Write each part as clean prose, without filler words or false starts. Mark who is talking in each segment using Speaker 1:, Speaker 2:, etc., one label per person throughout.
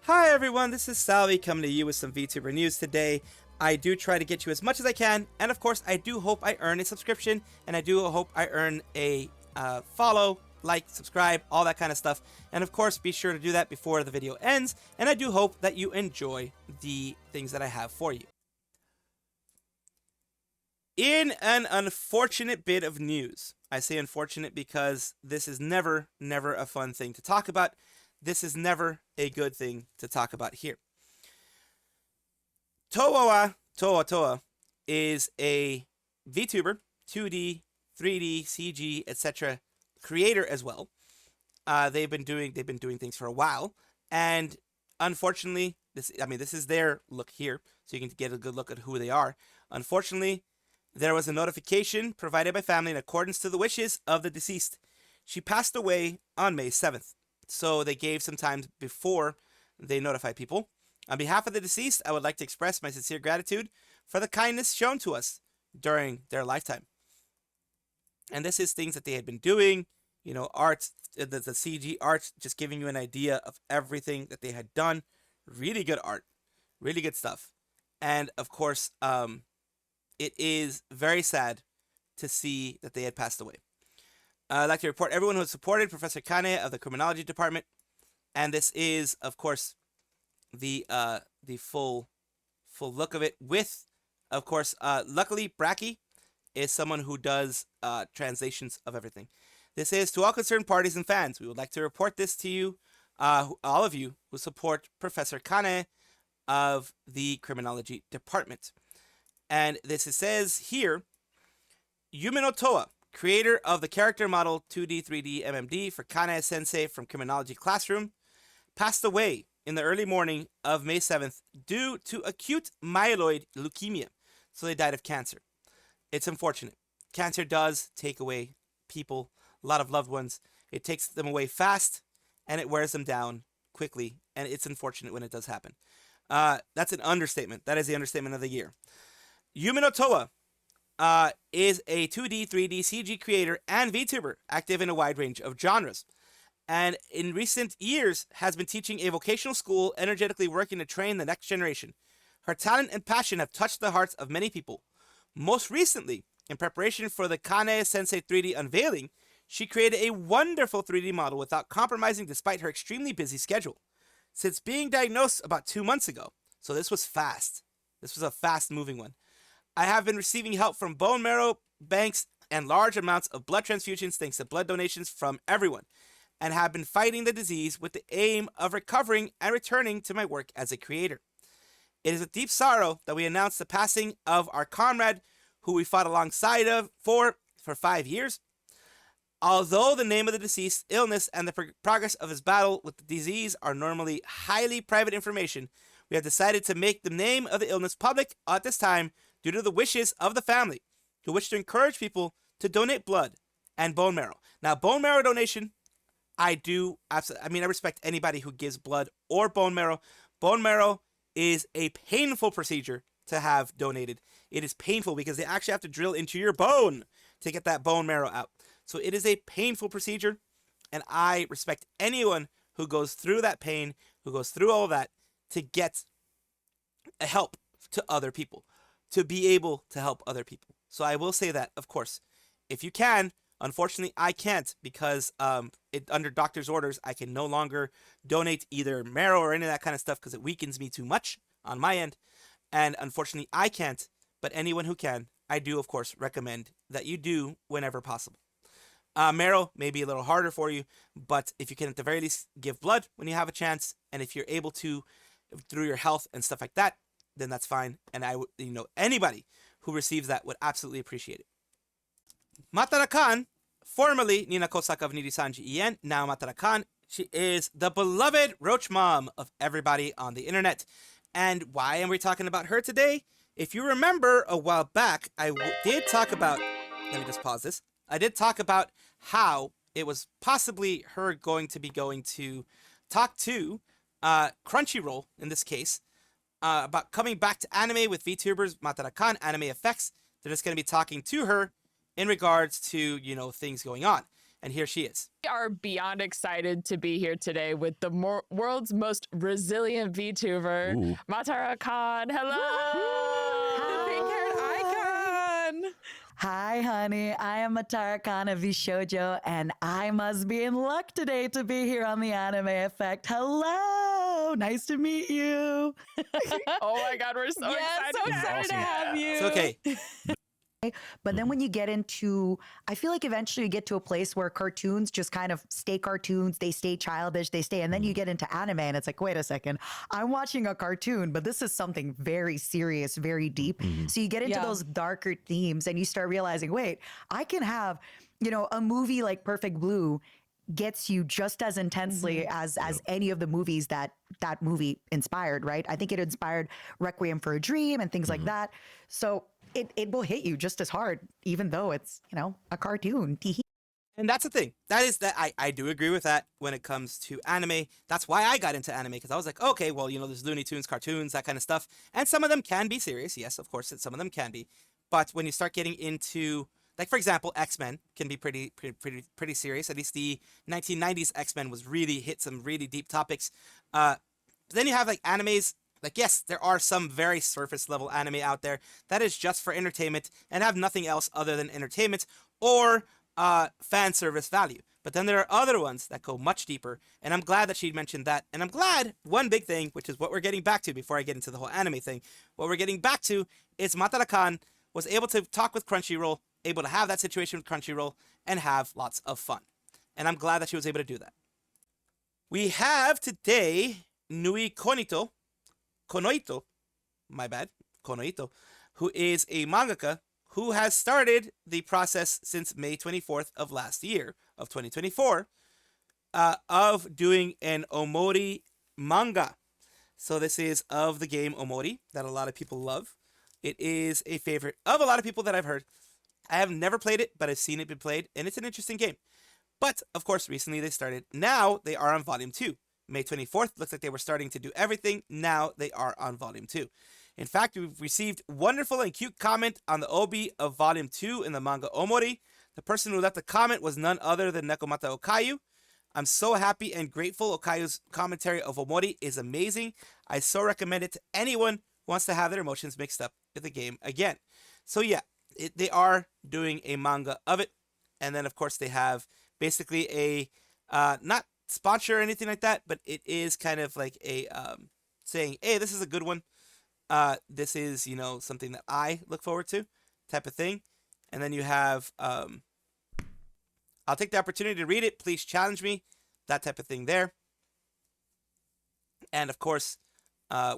Speaker 1: Hi everyone, this is Salvi coming to you with some VTuber news today. I do try to get you as much as I can, and of course I do hope I earn a subscription, and I do hope I earn a follow, like, subscribe, all that kind of stuff. And of course be sure to do that before the video ends, and I do hope that you enjoy the things that I have for you. In an unfortunate bit of news, I say unfortunate because this is never a fun thing to talk about. This is never a good thing to talk about here. Towa is a VTuber, 2D, 3D, CG, etc. creator as well. They've been doing things for a while, and unfortunately, this is their look here, so you can get a good look at who they are. Unfortunately, there was a notification provided by family in accordance to the wishes of the deceased. She passed away on May 7th. So they gave some time before they notified people. On behalf of the deceased, I would like to express my sincere gratitude for the kindness shown to us during their lifetime. And this is things that they had been doing, art, the CG art, just giving you an idea of everything that they had done. Really good art, really good stuff. And of course, it is very sad to see that they had passed away. I'd like to report everyone who has supported Professor Kane of the Criminology Department, and this is, of course, the full look of it. With, of course, luckily Bracky is someone who does translations of everything. This is to all concerned parties and fans. We would like to report this to you, all of you who support Professor Kane of the Criminology Department, and this says here, Yumeno Towa, creator of the character model 2D, 3D, MMD for Kane Sensei from Criminology Classroom, passed away in the early morning of May 7th due to acute myeloid leukemia. So they died of cancer. It's unfortunate. Cancer does take away people, a lot of loved ones. It takes them away fast, and it wears them down quickly, and it's unfortunate when it does happen. That's an understatement. That is the understatement of the year. Yumeno Towa is a 2D, 3D CG creator and VTuber, active in a wide range of genres, and in recent years has been teaching a vocational school, energetically working to train the next generation. Her talent and passion have touched the hearts of many people. Most recently, in preparation for the Kane Sensei 3D unveiling, she created a wonderful 3D model without compromising despite her extremely busy schedule. Since being diagnosed about 2 months ago, so this was fast. This was a fast-moving one. I have been receiving help from bone marrow banks and large amounts of blood transfusions thanks to blood donations from everyone, and have been fighting the disease with the aim of recovering and returning to my work as a creator. It is with deep sorrow that we announce the passing of our comrade who we fought alongside of for 5 years. Although the name of the deceased, illness, and the progress of his battle with the disease are normally highly private information, we have decided to make the name of the illness public at this time due to the wishes of the family, who wish to encourage people to donate blood and bone marrow. Now, bone marrow donation, I respect anybody who gives blood or bone marrow. Bone marrow is a painful procedure to have donated. It is painful because they actually have to drill into your bone to get that bone marrow out. So it is a painful procedure, and I respect anyone who goes through that pain, who goes through all that to get help to other people, to be able to help other people. So I will say that, of course, if you can. Unfortunately, I can't because under doctor's orders, I can no longer donate either marrow or any of that kind of stuff because it weakens me too much on my end. And unfortunately, I can't, but anyone who can, I do, of course, recommend that you do whenever possible. Marrow may be a little harder for you, but if you can at the very least give blood when you have a chance, and if you're able to through your health and stuff like that, then that's fine. And I would, anybody who receives that would absolutely appreciate it. Matara Kan, formerly Nina Kosaka of Nijisanji Ien, now Matara Kan, she is the beloved roach mom of everybody on the internet. And why am we talking about her today? If you remember a while back, I did talk about, let me just pause this. I did talk about how it was possibly her going to talk to Crunchyroll, in this case, about coming back to anime with VTubers, Matara Kan, Anime Effects. They're just going to be talking to her in regards to, things going on. and here she is.
Speaker 2: We are beyond excited to be here today with the world's most resilient VTuber, Matara Kan. Hello! The pink-haired icon!
Speaker 3: Hi, honey. I am Matara Kan of VShoujo, and I must be in luck today to be here on the Anime Effect. Hello! Nice to meet you.
Speaker 2: Oh my God, we're so excited,
Speaker 3: so excited to have you.
Speaker 1: It's okay.
Speaker 3: But then when you get into, I feel like eventually you get to a place where cartoons just kind of stay cartoons, they stay childish, and then you get into anime and it's like, wait a second, I'm watching a cartoon, but this is something very serious, very deep. So you get into those darker themes and you start realizing, wait, I can have, a movie like Perfect Blue gets you just as intensely as any of the movies that movie inspired, right? I think it inspired Requiem for a Dream and things like that. So it will hit you just as hard, even though it's, a cartoon.
Speaker 1: And that's the thing. I do agree with that when it comes to anime. That's why I got into anime, because I was like, okay, well, there's Looney Tunes, cartoons, that kind of stuff. And some of them can be serious. Yes, of course, some of them can be. But when you start getting into, like, for example, X-Men can be pretty serious. At least the 1990s X-Men hit some really deep topics. But then you have, like, animes. Like, yes, there are some very surface level anime out there that is just for entertainment and have nothing else other than entertainment or fan service value. But then there are other ones that go much deeper, and I'm glad that she mentioned that. And I'm glad one big thing, which is what we're getting back to before I get into the whole anime thing, what we're getting back to is Matara Kan was able to talk with Crunchyroll, able to have that situation with Crunchyroll, and have lots of fun. And I'm glad that she was able to do that. We have today Nui Konoito, who is a mangaka who has started the process since May 24th of last year, of 2024, of doing an Omori Manga. So this is of the game Omori, that a lot of people love. It is a favorite of a lot of people that I've heard. I have never played it, but I've seen it be played, and it's an interesting game. But, of course, recently they started. Now they are on Volume 2. May 24th, looks like they were starting to do everything. Now they are on Volume 2. In fact, we've received wonderful and cute comment on the OB of Volume 2 in the manga Omori. The person who left the comment was none other than Nekomata Okayu. I'm so happy and grateful. Okayu's commentary of Omori is amazing. I so recommend it to anyone who wants to have their emotions mixed up with the game again. So yeah, they are doing a manga of it. And then, of course, they have basically a, not sponsor or anything like that, but it is kind of like a saying, hey, this is a good one. This is, something that I look forward to type of thing. And then you have, I'll take the opportunity to read it. Please challenge me. That type of thing there. And of course,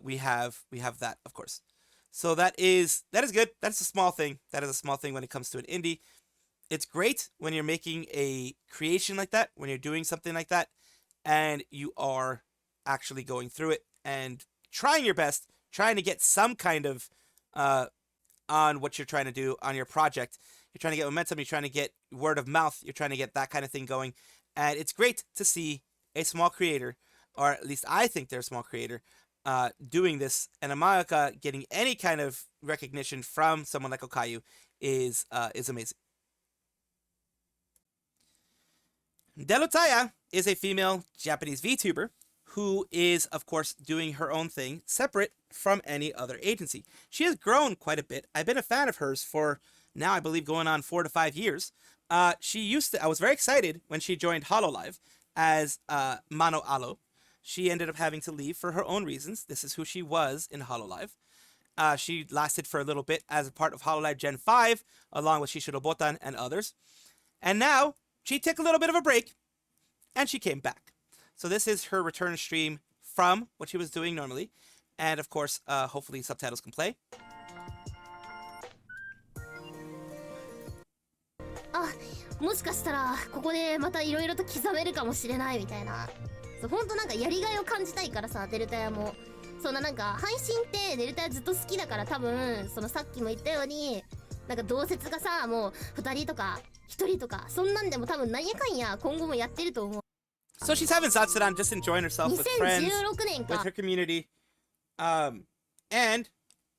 Speaker 1: we have that, of course. So that is good. That's a small thing. That is a small thing when it comes to an indie. It's great when you're making a creation like that, when you're doing something like that, and you are actually going through it and trying your best, trying to get some kind of on what you're trying to do on your project. You're trying to get momentum, you're trying to get word of mouth, you're trying to get that kind of thing going. And it's great to see a small creator, or at least I think they're a small creator, doing this, and a mangaka getting any kind of recognition from someone like Okayu is amazing. Delutaya is a female Japanese VTuber who is, of course, doing her own thing separate from any other agency. She has grown quite a bit. I've been a fan of hers for now, I believe, going on 4 to 5 years. I was very excited when she joined Hololive as Mano Alo. She ended up having to leave for her own reasons. This is who she was in Hololive. She lasted for a little bit as a part of Hololive Gen 5, along with Shishiro Botan and others. And now, she took a little bit of a break, and she came back. So this is her return stream from what she was doing normally. And of course, hopefully subtitles can play.
Speaker 4: もしかしたらここでまたいろいろと刻めるかもしれないみたいな。そう、ほんとなんかやりがいを感じたいからさ、デルタヤも。そんななんか配信ってデルタヤずっと好きだから、多分そのさっきも言ったようになんか同説がさ、もう2人とか1人とかそんなんでも多分なんやかんや今後もやってると思う。
Speaker 1: So she's having Zatsudan, just enjoying herself with friends, with her community, and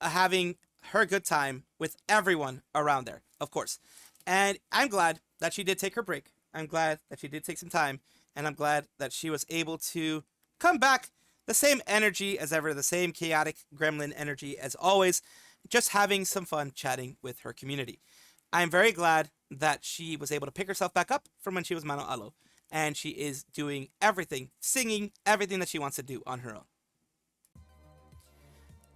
Speaker 1: having her good time with everyone around there, of course. And I'm glad that she did take her break. I'm glad that she did take some time, and I'm glad that she was able to come back the same energy as ever, the same chaotic gremlin energy as always, just having some fun chatting with her community. I'm very glad that she was able to pick herself back up from when she was Mano Alo, and she is doing everything, singing everything that she wants to do on her own.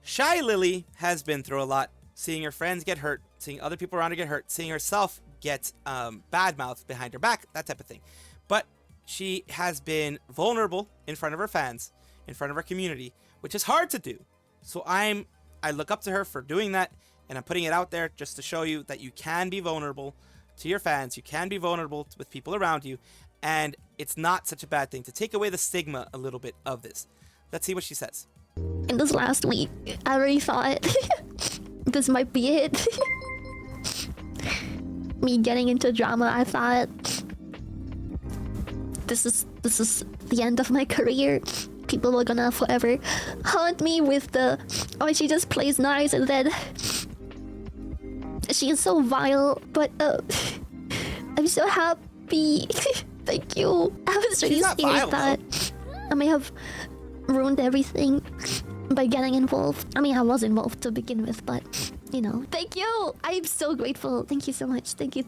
Speaker 1: Shy Lily has been through a lot, seeing her friends get hurt, seeing other people around her get hurt, seeing herself get bad-mouthed behind her back, that type of thing. But she has been vulnerable in front of her fans, in front of her community, which is hard to do. So I look up to her for doing that, and I'm putting it out there just to show you that you can be vulnerable to your fans, you can be vulnerable with people around you, and it's not such a bad thing to take away the stigma a little bit of this. Let's see what she says.
Speaker 5: In this last week, I really thought this might be it. Me getting into drama, I thought this is the end of my career. People are gonna forever haunt me with the, oh, she just plays nice, and then she is so vile, but I'm so happy. Thank you. I was really scared that I may have ruined everything by getting involved. I mean, I was involved to begin with, but you know. Thank you. I'm so grateful. Thank you so much. Thank you.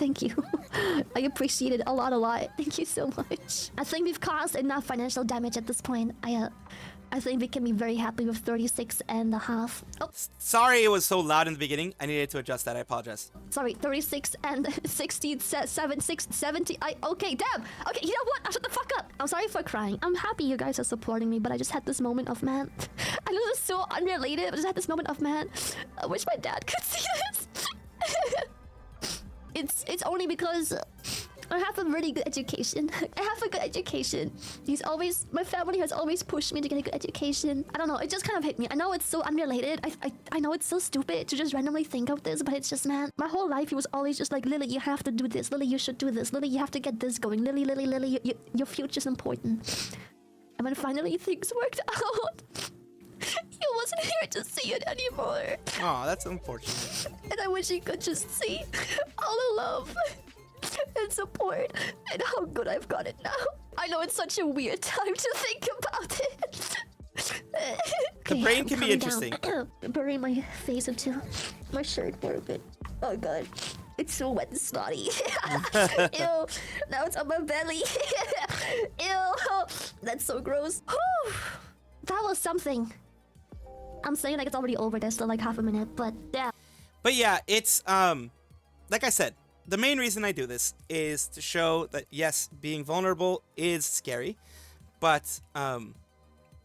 Speaker 5: I appreciate it a lot. Thank you so much. I think we've caused enough financial damage at this point. I think we can be very happy with 36.5. Oh,
Speaker 1: Sorry it was so loud in the beginning. I needed to adjust that. I apologize.
Speaker 5: sorry, 36 and 16, 7, 6, 70. Okay, damn. Okay, you know what? I'll shut the fuck up. I'm sorry for crying. I'm happy you guys are supporting me, but I just had this moment of, man, I know this is so unrelated, but I just had this moment of, man, I wish my dad could see this. It's only because I have a really good education. I have a good education. My family has always pushed me to get a good education. I don't know, it just kind of hit me. I know it's so unrelated. I know it's so stupid to just randomly think of this, but it's just, man, my whole life he was always just like, Lily, you have to do this. Lily, you should do this. Lily, you have to get this going. Lily, your future's important. And when finally things worked out, he wasn't here to see it anymore.
Speaker 1: Oh, that's unfortunate.
Speaker 5: And I wish he could just see all the love and support and how good I've got it now. I know it's such a weird time to think about it.
Speaker 1: The brain can be interesting.
Speaker 5: Bury my face into my shirt for a bit. Oh god. It's so wet and snotty. Ew. Now it's on my belly. Ew. That's so gross. Whew. That was something. I'm saying like it's already over. There's still like half a minute, but yeah.
Speaker 1: But yeah, it's like I said, the main reason I do this is to show that yes, being vulnerable is scary, but when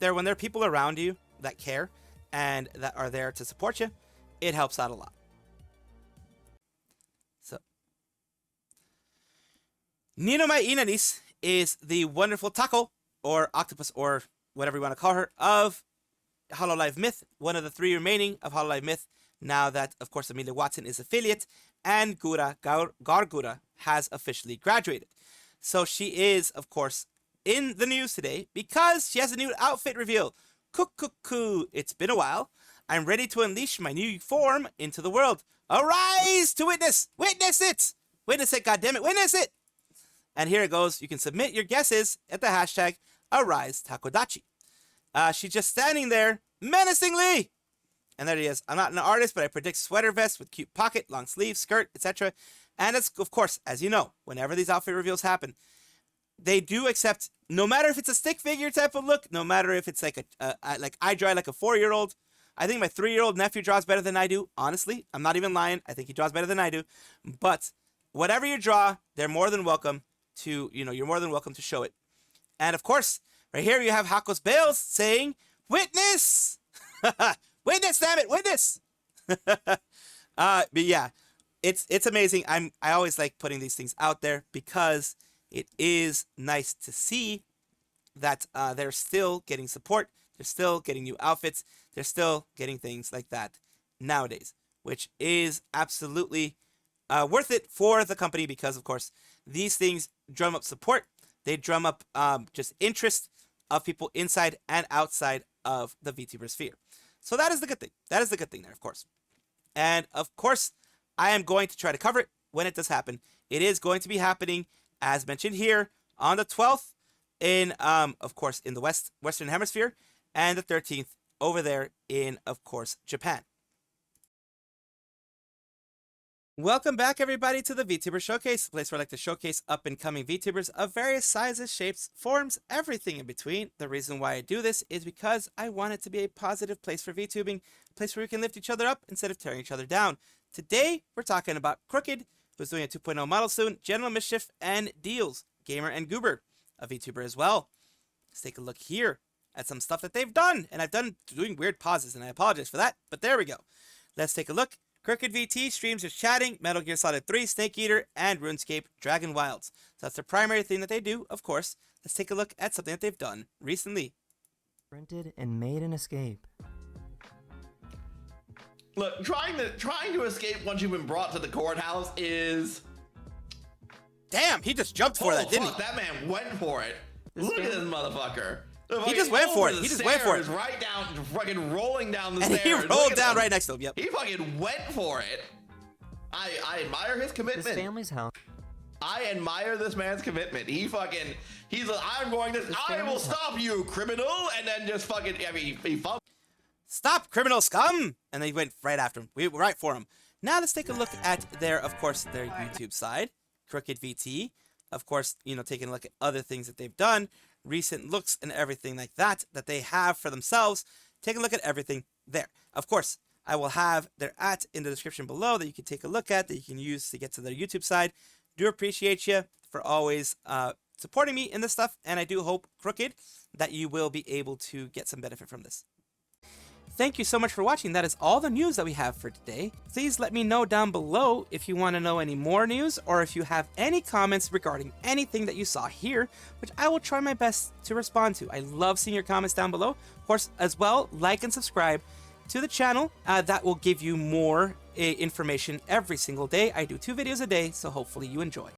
Speaker 1: there are people around you that care and that are there to support you, it helps out a lot. So, Ninomai Inanis is the wonderful taco or octopus or whatever you want to call her of Hololive Myth, one of the 3 remaining of Hololive Myth. Now that, of course, Amelia Watson is affiliate and Gargura has officially graduated. So she is, of course, in the news today because she has a new outfit reveal. Cuckoo, it's been a while. I'm ready to unleash my new form into the world. Arise to witness! Witness it! Witness it, goddammit, witness it! And here it goes. You can submit your guesses at the hashtag AriseTakodachi. She's just standing there menacingly. And there he is. I'm not an artist, but I predict sweater vest with cute pocket, long sleeve, skirt, etc. And it's, of course, as you know, whenever these outfit reveals happen, they do accept, no matter if it's a stick figure type of look, no matter if it's like like I draw like a 4-year-old. I think my 3-year-old nephew draws better than I do. Honestly, I'm not even lying. I think he draws better than I do. But whatever you draw, they're more than welcome to, you're more than welcome to show it. And of course, right here you have Hakos Bales saying, "Witness, witness, damn it, witness." But yeah, it's amazing. I always like putting these things out there because it is nice to see that they're still getting support. They're still getting new outfits. They're still getting things like that nowadays, which is absolutely worth it for the company because, of course, these things drum up support. They drum up just interest of people inside and outside of the VTuber sphere. So that is the good thing. That is the good thing there, of course. And, of course, I am going to try to cover it when it does happen. It is going to be happening as mentioned here, on the 12th in, of course, in the Western Hemisphere, and the 13th over there in, of course, Japan. Welcome back, everybody, to the VTuber Showcase, a place where I like to showcase up-and-coming VTubers of various sizes, shapes, forms, everything in between. The reason why I do this is because I want it to be a positive place for VTubing, a place where we can lift each other up instead of tearing each other down. Today, we're talking about Crooked, who's doing a 2.0 model soon, General Mischief, and Deals, Gamer and Goober, a VTuber as well. Let's take a look here at some stuff that they've done, and I've done doing weird pauses, and I apologize for that, but there we go. Let's take a look. CrookedVT streams just chatting, Metal Gear Solid 3, Snake Eater, and RuneScape Dragon Wilds. So that's the primary thing that they do, of course. Let's take a look at something that they've done recently.
Speaker 6: Printed and made an escape.
Speaker 7: Look, trying to escape once you've been brought to the courthouse is...
Speaker 1: Damn, he just jumped for that, didn't he?
Speaker 7: That man went for it. Look at this motherfucker.
Speaker 1: He just went for it. He just went for it.
Speaker 7: Right down, fucking rolling down the
Speaker 1: and
Speaker 7: stairs.
Speaker 1: And he rolled down right next to him, yep.
Speaker 7: He fucking went for it. I admire his commitment.
Speaker 6: His family's house.
Speaker 7: I admire this man's commitment. He's like, I will stop you, criminal, and then just fucking, I mean, he fought.
Speaker 1: Stop, criminal scum! And then he went right after him. We were right for him. Now let's take a look at their, of course, their YouTube side, CrookedVT. Of course, you know, taking a look at other things that they've done, recent looks and everything like that they have for themselves. Take a look at everything there. Of course, I will have their @ in the description below that you can take a look at, that you can use to get to their YouTube side. Do appreciate you for always supporting me in this stuff, and I do hope, Crooked, that you will be able to get some benefit from this. Thank you so much for watching. That is all the news that we have for today. Please let me know down below if you want to know any more news, or if you have any comments regarding anything that you saw here, which I will try my best to respond to. I love seeing your comments down below. Of course, as well, like and subscribe to the channel. That will give you more information every single day. I do 2 videos a day, so hopefully you enjoy.